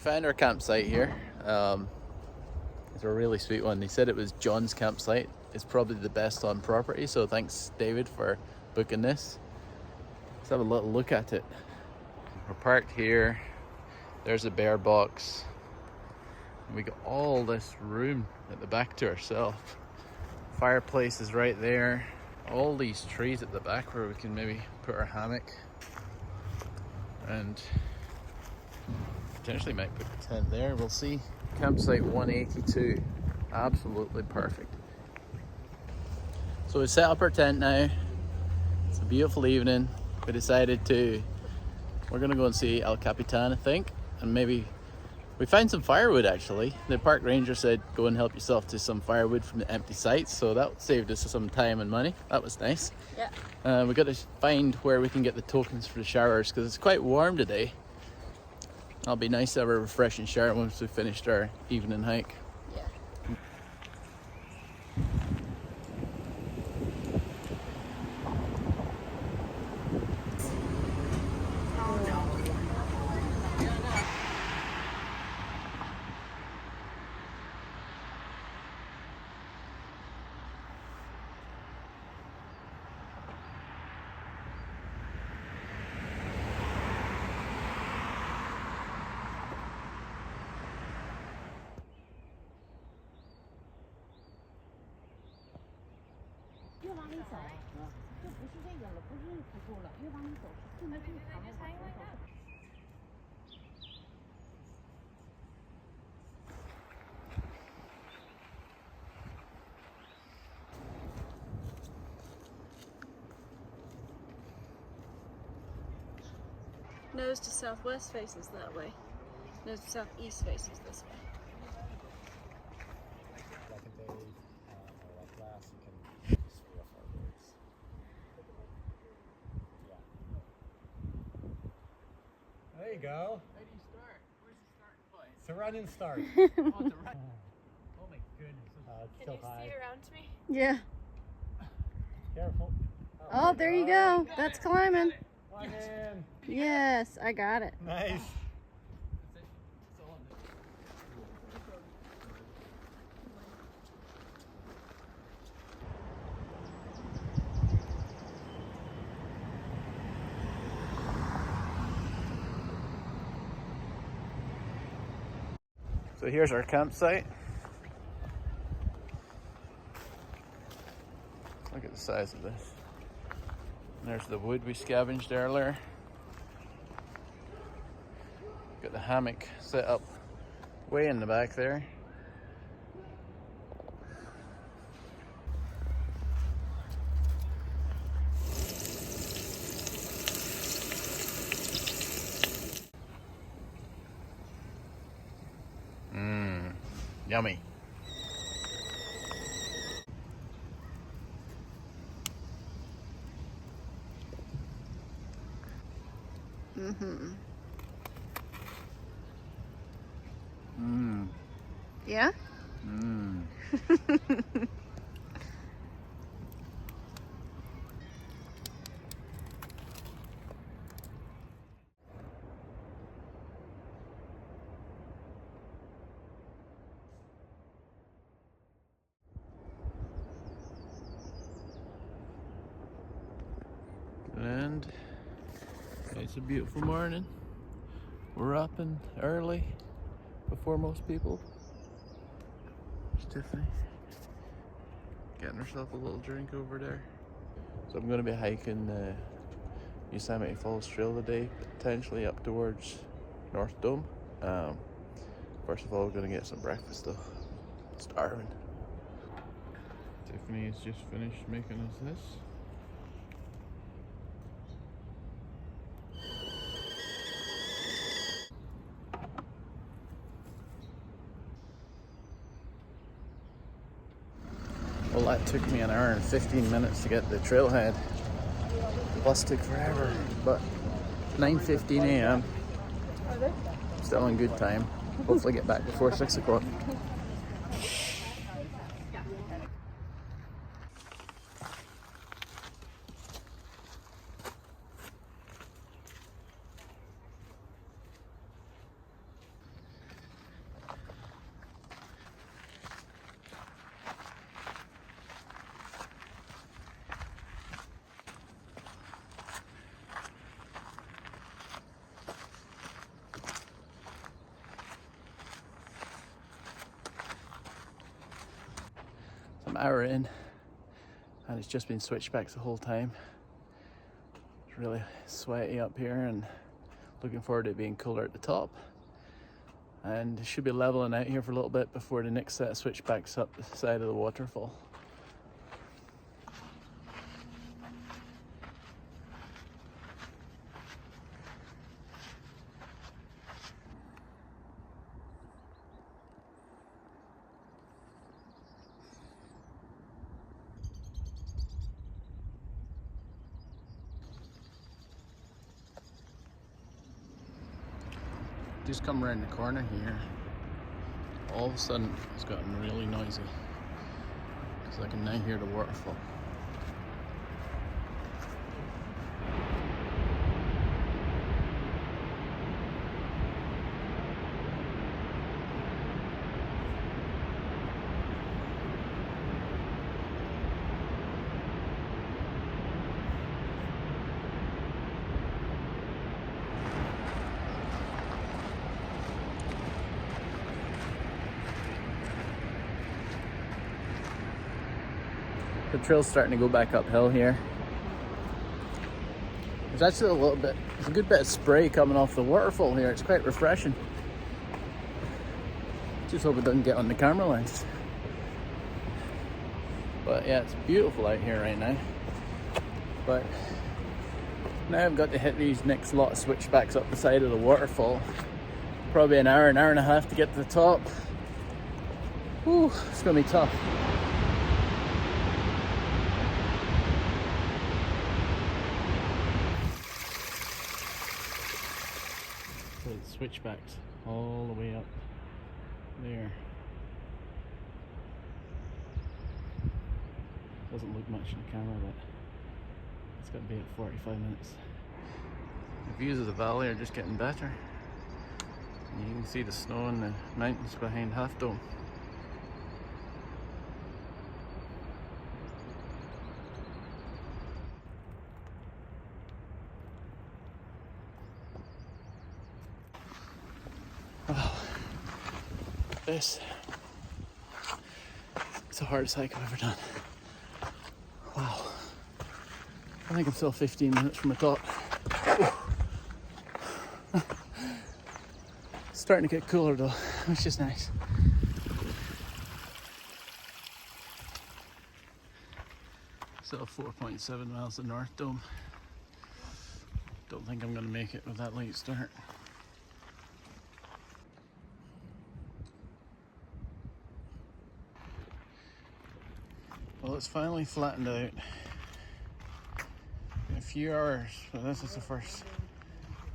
found our campsite here. It's a really sweet one. He said it was John's campsite. It's probably the best on property, so thanks David for booking this. Let's have a little look at it. We're parked here. There's a bear box. And we got all this room at the back to ourselves. Fireplace is right there. All these trees at the back where we can maybe put our hammock. And potentially might put the tent there, we'll see. Campsite 182, absolutely perfect. So we set up our tent now. It's a beautiful evening. We decided we're gonna go and see El Capitan, I think, and maybe we found some firewood actually. The park ranger said go and help yourself to some firewood from the empty sites, so that saved us some time and money. That was nice. Yeah. We got to find where we can get the tokens for the showers because it's quite warm today. It'll be nice to have a refreshing shower once we've finished our evening hike. Yeah. Nose to southwest faces that way. Nose to southeast faces this way. There you go. Where do you start? Where's the starting point? It's a run and start. Oh, it's a run. Oh my goodness. It's Can so you high. see around me? Yeah. Careful. Oh, there you go. That's climbing. One in. Yes, I got it. Nice. So here's our campsite. Look at the size of this. And there's the wood we scavenged earlier. Got the hammock set up way in the back there. Yummy. Yeah? And it's a beautiful morning. We're up and early before most people. There's Tiffany getting herself a little drink over there. So I'm going to be hiking the Yosemite Falls Trail today, potentially up towards North Dome. First of all, we're going to get some breakfast though. Starving. Tiffany has just finished making us this. Well, that took me an hour and 15 minutes to get the trailhead. The bus took forever, but 9:15 a.m. Still in good time. Hopefully get back before 6 o'clock. an hour in, and it's just been switchbacks the whole time. It's really sweaty up here, and looking forward to it being cooler at the top. And it should be leveling out here for a little bit before the next set of switchbacks up the side of the waterfall. Just come around the corner here, all of a sudden it's gotten really noisy because I can now hear the waterfall. The trail's starting to go back uphill here. There's actually there's a good bit of spray coming off the waterfall here. It's quite refreshing. Just hope it doesn't get on the camera lens. But yeah, it's beautiful out here right now. But now I've got to hit these next lot of switchbacks up the side of the waterfall. Probably an hour and a half to get to the top. Whew, it's gonna be tough. So it's switchbacks all the way up there. Doesn't look much in the camera, but it's got to be at 45 minutes. The views of the valley are just getting better. And you can see the snow and the mountains behind Half Dome. Wow, this is the hardest hike I've ever done. Wow, I think I'm still 15 minutes from the top. It's starting to get cooler though, which is nice. Still 4.7 miles to North Dome. Don't think I'm going to make it with that late start. Well, it's finally flattened out. In a few hours, but this is the first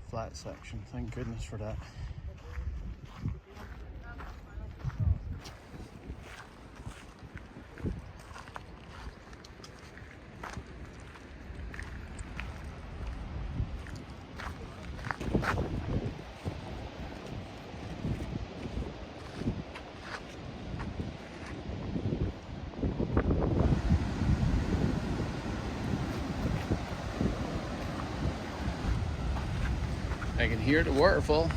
flat section. Thank goodness for that. I can hear the waterfall.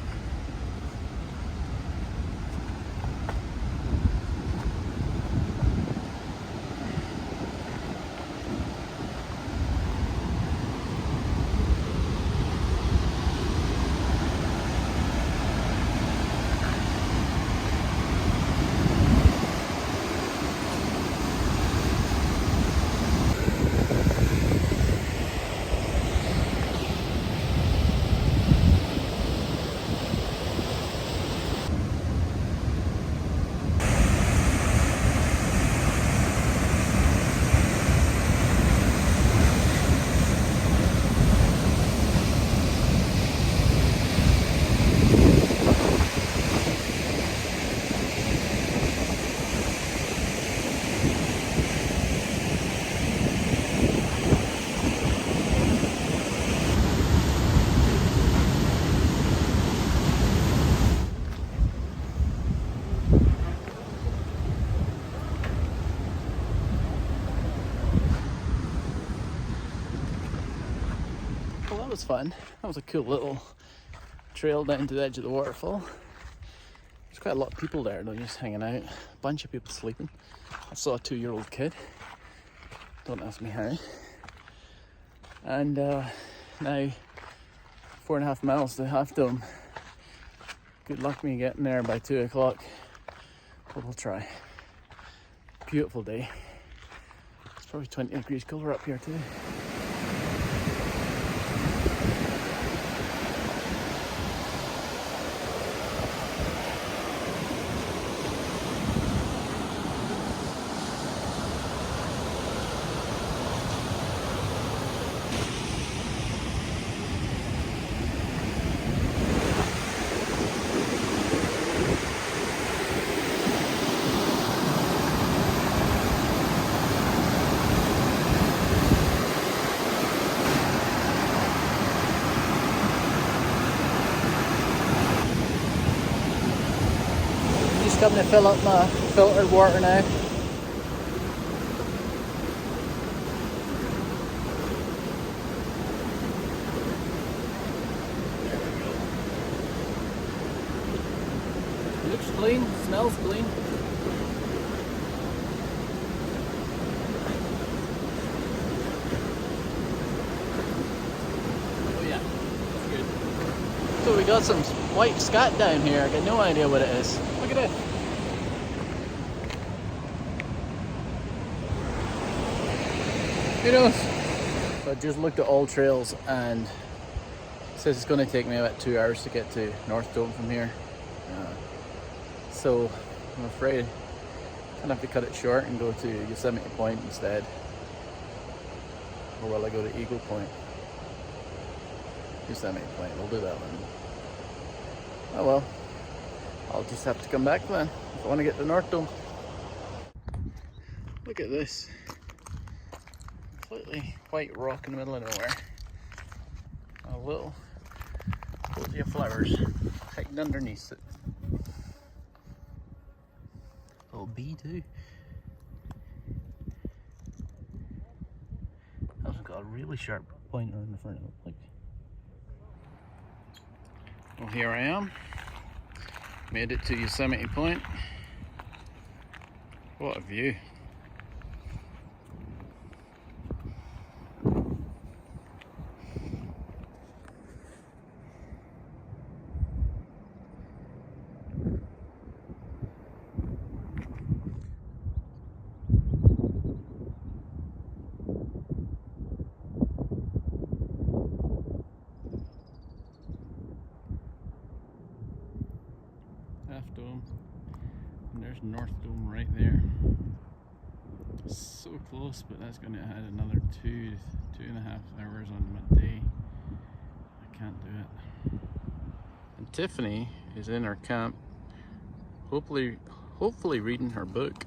Well, that was fun. That was a cool little trail down to the edge of the waterfall. There's quite a lot of people there, though, just hanging out. A bunch of people sleeping. I saw a 2-year-old kid. Don't ask me how. And now 4.5 miles to Half Dome. Good luck me getting there by 2 o'clock. But we'll try. Beautiful day. It's probably 20 degrees cooler up here too. Coming to fill up my filtered water now. Looks clean, smells clean. Oh yeah, that's good. So we got some white scat down here. I got no idea what it is. Look at it. Who knows? So I just looked at all trails and it says it's going to take me about 2 hours to get to North Dome from here. So I'm afraid I'm going to have to cut it short and go to Yosemite Point instead. Or will I go to Eagle Point? Yosemite Point, we'll do that one. Oh well, I'll just have to come back then if I want to get to North Dome. Look at this. Completely white rock in the middle of nowhere. A little bouquet of flowers hiding underneath it. A little bee too. That one's got a really sharp pointer in the front of it. Like, well, here I am. Made it to Yosemite Point. What a view. Half Dome, and there's North Dome right there. So close, but that's going to add another 2.5 hours on my day. I can't do it. And Tiffany is in her camp, hopefully reading her book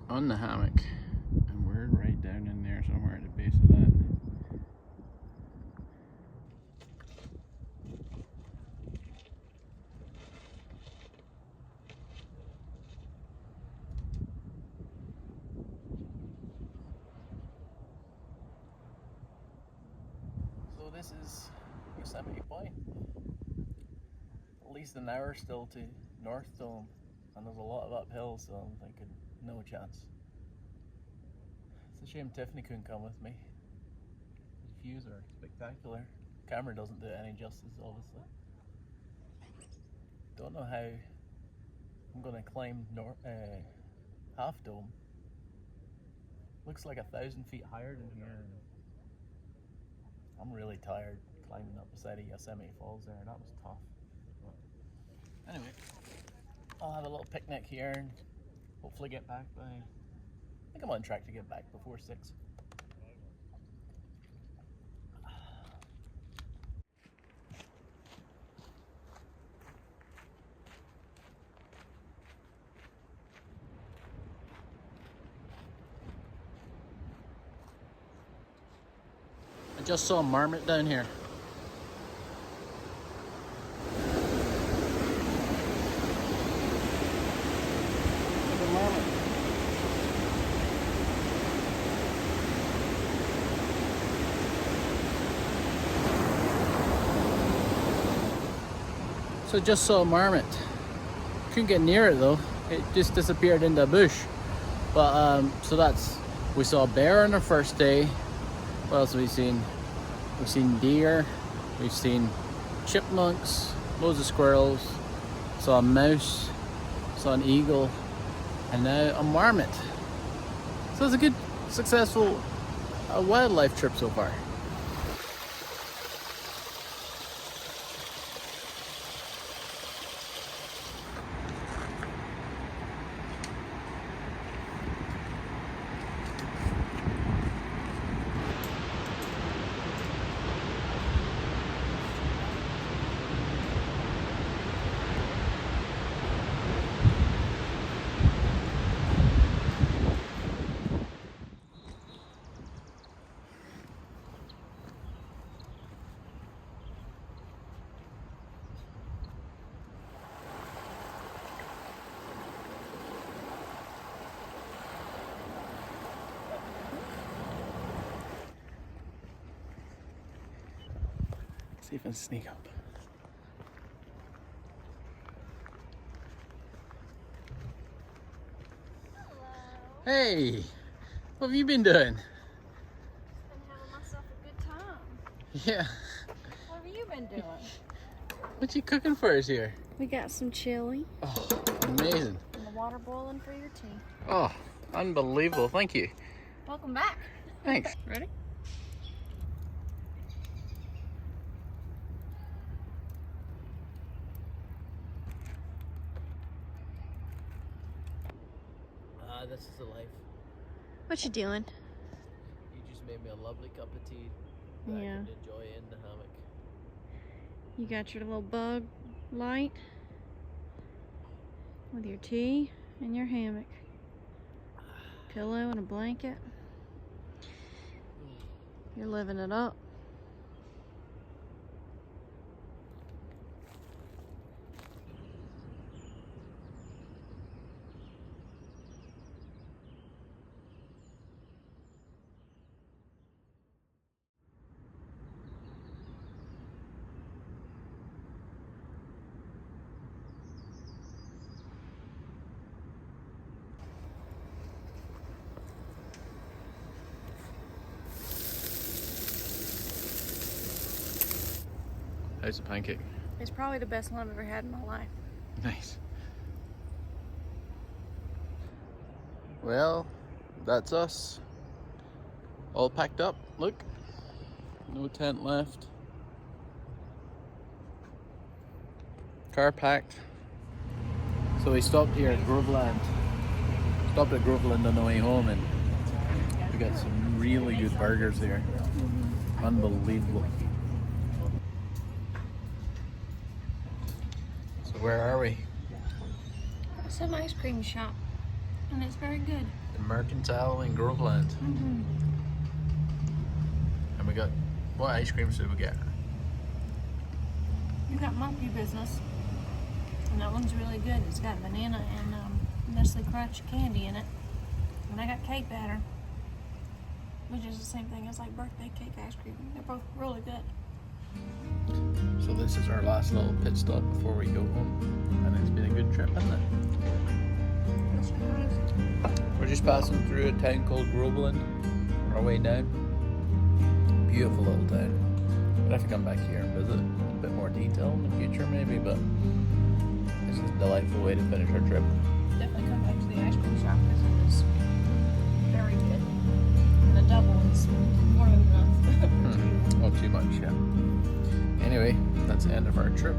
on the hammock, and we're right down in there somewhere at the base of that. So this is Yosemite Point. At least an hour still to North Dome, and there's a lot of uphill, so I'm thinking no chance. It's a shame Tiffany couldn't come with me. The views are spectacular. Camera doesn't do it any justice, obviously. Don't know how I'm gonna climb Half Dome. Looks like 1,000 feet higher than here. I'm really tired climbing up the side of Yosemite Falls there. That was tough. But anyway, I'll have a little picnic here and hopefully get back by, I think I'm on track to get back before 6. I just saw a marmot down here. Look at marmot. So just saw a marmot. Couldn't get near it though. It just disappeared in the bush. But we saw a bear on our first day. What else have we seen? We've seen deer. We've seen chipmunks. Loads of squirrels. Saw a mouse. Saw an eagle. And now a marmot. So it's a good, successful wildlife trip so far. See if I can sneak up. Hey, what have you been doing? Been having myself a good time. Yeah. What have you been doing? What you cooking for us here? We got some chili. Oh, amazing. And the water boiling for your tea. Oh, unbelievable. Thank you. Welcome back. Thanks. Ready? This is the life. What you doing? You just made me a lovely cup of tea that I Yeah. can enjoy in the hammock. You got your little bug light with your tea and your hammock. Pillow and a blanket. You're living it up. How's the pancake? It's probably the best one I've ever had in my life. Nice. Well, that's us. All packed up. Look. No tent left. Car packed. So we stopped here at Groveland. Stopped at Groveland on the way home and we got some really good burgers here. Unbelievable. So where are we? It's an ice cream shop, and it's very good. The Mercantile in Groveland. Mm-hmm. And we got, what ice creams did we get? You got monkey business, and that one's really good. It's got banana and Nestle Crunch candy in it. And I got cake batter, which is the same thing as like birthday cake ice cream. They're both really good. So this is our last little pit stop before we go home. And it's been a good trip, hasn't it? We're just passing through a town called Groveland on our way down. Beautiful little town. We'll have to come back here and visit in a bit more detail in the future maybe, but this is a delightful way to finish our trip. Definitely come back to the ice cream shop because it was very good. And the double is more than enough. Oh, too much, yeah. Anyway, that's the end of our trip.